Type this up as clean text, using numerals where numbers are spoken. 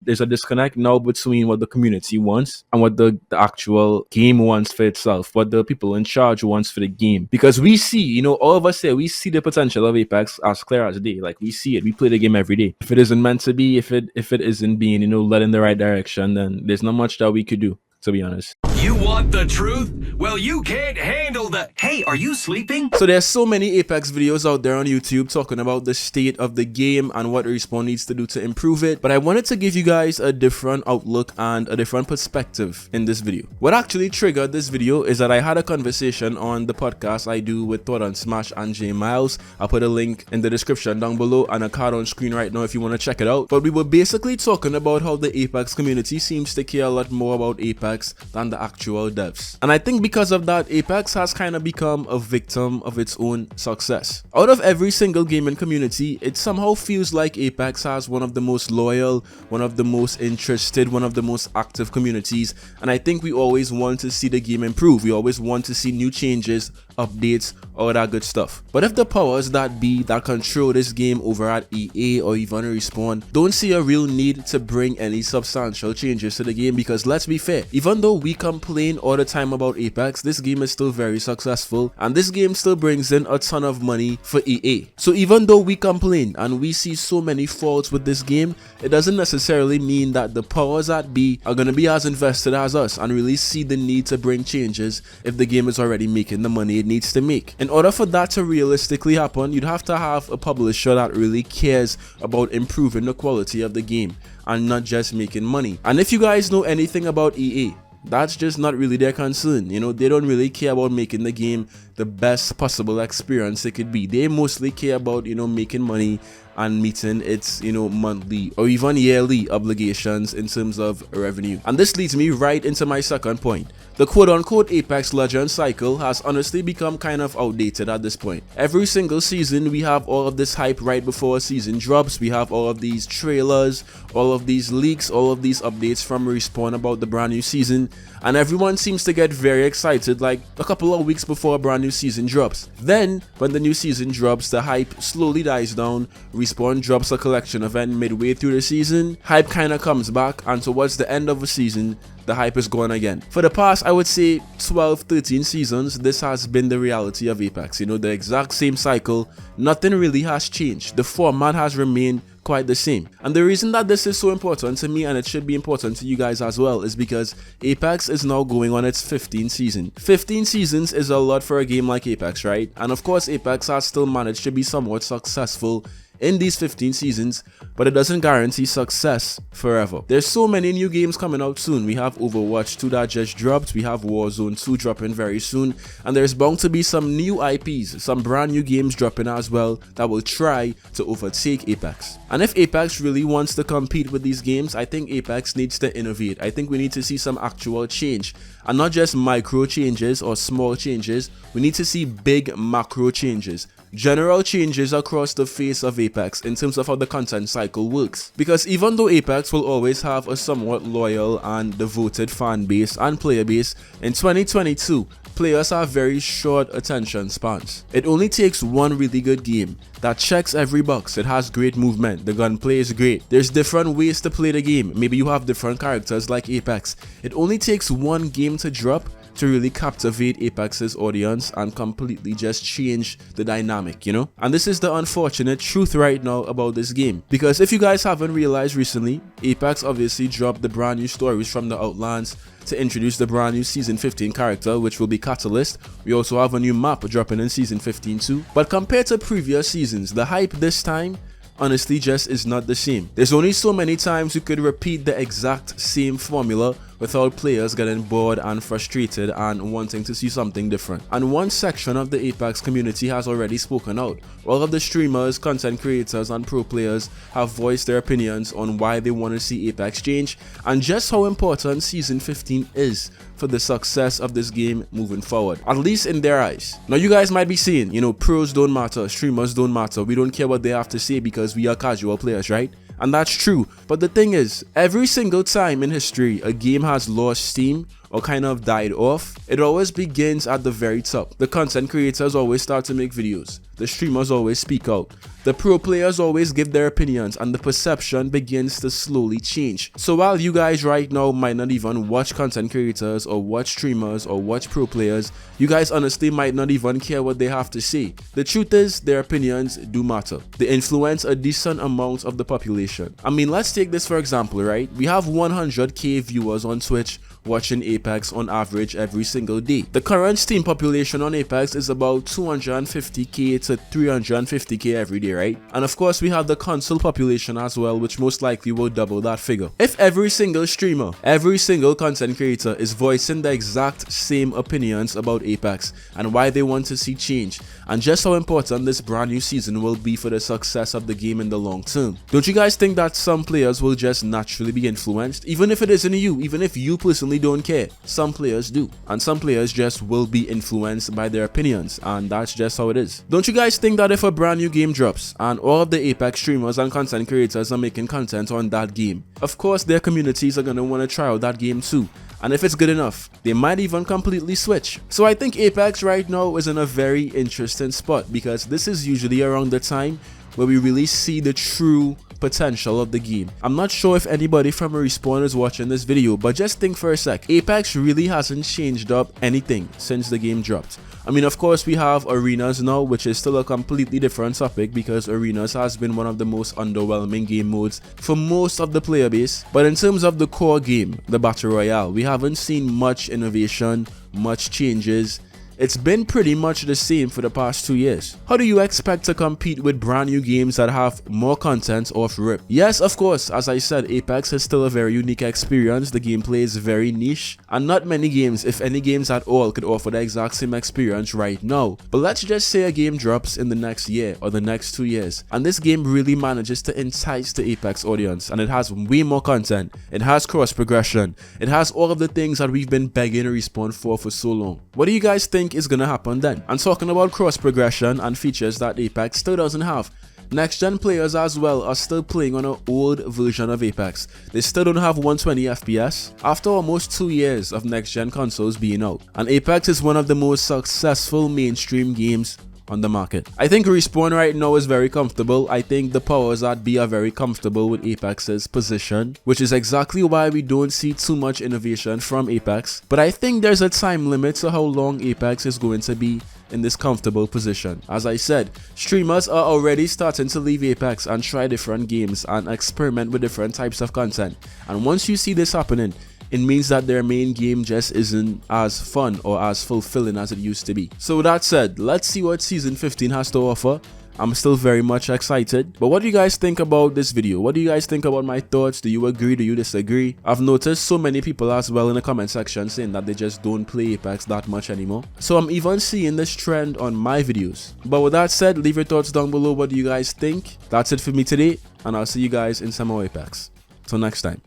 there's a disconnect now between what the community wants and what the actual game wants for itself, what the people in charge wants for the game. Because we see, all of us here, we see the potential of Apex as clear as day. Like, we see it. We play the game every day. If it isn't meant to be, if it isn't being, led in the right direction, then there's not much that we could do, to be honest. You want the truth? Well, you can't handle the... Hey, are you sleeping? So there's so many Apex videos out there on YouTube talking about the state of the game and what Respawn needs to do to improve it, but I wanted to give you guys a different outlook and a different perspective in this video. What actually triggered this video is that I had a conversation on the podcast I do with Thought on Smash and J Miles. I'll put a link in the description down below and a card on screen right now if you want to check it out. But we were basically talking about how the Apex community seems to care a lot more about Apex than the actual devs. And I think because of that, Apex has kind of become a victim of its own success. Out of every single gaming community, it somehow feels like Apex has one of the most loyal, one of the most interested, one of the most active communities, and I think we always want to see the game improve. We always want to see new changes, updates, all that good stuff. But if the powers that be that control this game over at EA or even Respawn don't see a real need to bring any substantial changes to the game, because let's be fair, even though we complain all the time about Apex, this game is still very successful and this game still brings in a ton of money for EA. So even though we complain and we see so many faults with this game, it doesn't necessarily mean that the powers that be are going to be as invested as us and really see the need to bring changes if the game is already making the money it needs to make. In order for that to realistically happen, you'd have to have a publisher that really cares about improving the quality of the game and not just making money. And if you guys know anything about EA, that's just not really their concern. They don't really care about making the game the best possible experience it could be. They mostly care about, making money and meeting its, monthly or even yearly obligations in terms of revenue. And this leads me right into my second point. The quote-unquote Apex Legends cycle has honestly become kind of outdated at this point. Every single season, we have all of this hype right before a season drops. We have all of these trailers, all of these leaks, all of these updates from Respawn about the brand new season, and everyone seems to get very excited like a couple of weeks before a brand new season drops. Then, when the new season drops, the hype slowly dies down. Respawn drops a collection event midway through the season, hype kinda comes back, and towards the end of the season, the hype is gone again. For the past, I would say 12-13 seasons, this has been the reality of Apex. The exact same cycle. Nothing really has changed. The format has remained quite the same. And the reason that this is so important to me, and it should be important to you guys as well, is because Apex is now going on its 15th season. 15 seasons is a lot for a game like Apex, right? And of course, Apex has still managed to be somewhat successful in these 15 seasons, but it doesn't guarantee success forever. There's so many new games coming out soon. We have Overwatch 2 that just dropped, we have Warzone 2 dropping very soon, and there's bound to be some new IPs, some brand new games dropping as well that will try to overtake Apex. And if Apex really wants to compete with these games, I think Apex needs to innovate. I think we need to see some actual change, and not just micro changes or small changes. We need to see big macro changes, general changes across the face of Apex in terms of how the content cycle works. Because even though Apex will always have a somewhat loyal and devoted fan base and player base, in 2022, players have very short attention spans. It only takes one really good game that checks every box. It has great movement, the gunplay is great, there's different ways to play the game, maybe you have different characters like Apex. It only takes one game to drop to really captivate Apex's audience and completely just change the dynamic, And this is the unfortunate truth right now about this game. Because if you guys haven't realized recently, Apex obviously dropped the brand new stories from the Outlands to introduce the brand new Season 15 character, which will be Catalyst. We also have a new map dropping in Season 15 too. But compared to previous seasons, the hype this time honestly just is not the same. There's only so many times you could repeat the exact same formula without players getting bored and frustrated and wanting to see something different. And one section of the Apex community has already spoken out. All of the streamers, content creators, and pro players have voiced their opinions on why they want to see Apex change and just how important Season 15 is for the success of this game moving forward, at least in their eyes. Now you guys might be saying, pros don't matter, streamers don't matter, we don't care what they have to say because we are casual players, right? And that's true, but the thing is, every single time in history a game has lost steam or kind of died off, it always begins at the very top. The content creators always start to make videos. The streamers always speak out. The pro players always give their opinions, and the perception begins to slowly change. So while you guys right now might not even watch content creators or watch streamers or watch pro players, you guys honestly might not even care what they have to say. The truth is, their opinions do matter. They influence a decent amount of the population. I mean, let's take this for example, right? We have 100k viewers on Twitch watching Apex on average every single day. The current Steam population on Apex is about 250k to 350k every day, right? And of course we have the console population as well, which most likely will double that figure. If every single streamer, every single content creator is voicing the exact same opinions about Apex and why they want to see change, and just how important this brand new season will be for the success of the game in the long term, don't you guys think that some players will just naturally be influenced? Even if it isn't you, even if you personally don't care, some players do, and some players just will be influenced by their opinions, and that's just how it is. Don't you guys think that if a brand new game drops and all of the Apex streamers and content creators are making content on that game, of course their communities are going to want to try out that game too, and if it's good enough, they might even completely switch. So I think Apex right now is in a very interesting spot, because this is usually around the time where we really see the true potential of the game. I'm not sure if anybody from Respawn is watching this video, but just think for a sec. Apex really hasn't changed up anything since the game dropped. I mean, of course we have Arenas now, which is still a completely different topic, because Arenas has been one of the most underwhelming game modes for most of the player base. But in terms of the core game, the Battle Royale, we haven't seen much innovation, much changes. It's been pretty much the same for the past 2 years. How do you expect to compete with brand new games that have more content off rip? Yes, of course, as I said, Apex is still a very unique experience. The gameplay is very niche, and not many games, if any games at all, could offer the exact same experience right now. But let's just say a game drops in the next year or the next 2 years, and this game really manages to entice the Apex audience, and it has way more content, it has cross progression, it has all of the things that we've been begging Respawn for so long. What do you guys think is gonna happen then? And talking about cross progression and features that Apex still doesn't have, next gen players as well are still playing on an old version of Apex. They still don't have 120 FPS after almost 2 years of next gen consoles being out, and Apex is one of the most successful mainstream games on the market. I think Respawn right now is very comfortable. I think the powers that be are very comfortable with Apex's position, which is exactly why we don't see too much innovation from Apex. But I think there's a time limit to how long Apex is going to be in this comfortable position. As I said, streamers are already starting to leave Apex and try different games and experiment with different types of content. And once you see this happening, it means that their main game just isn't as fun or as fulfilling as it used to be. So with that said, let's see what Season 15 has to offer. I'm still very much excited. But what do you guys think about this video? What do you guys think about my thoughts? Do you agree? Do you disagree? I've noticed so many people as well in the comment section saying that they just don't play Apex that much anymore. So I'm even seeing this trend on my videos. But with that said, leave your thoughts down below. What do you guys think? That's it for me today, and I'll see you guys in some more Apex. Till next time.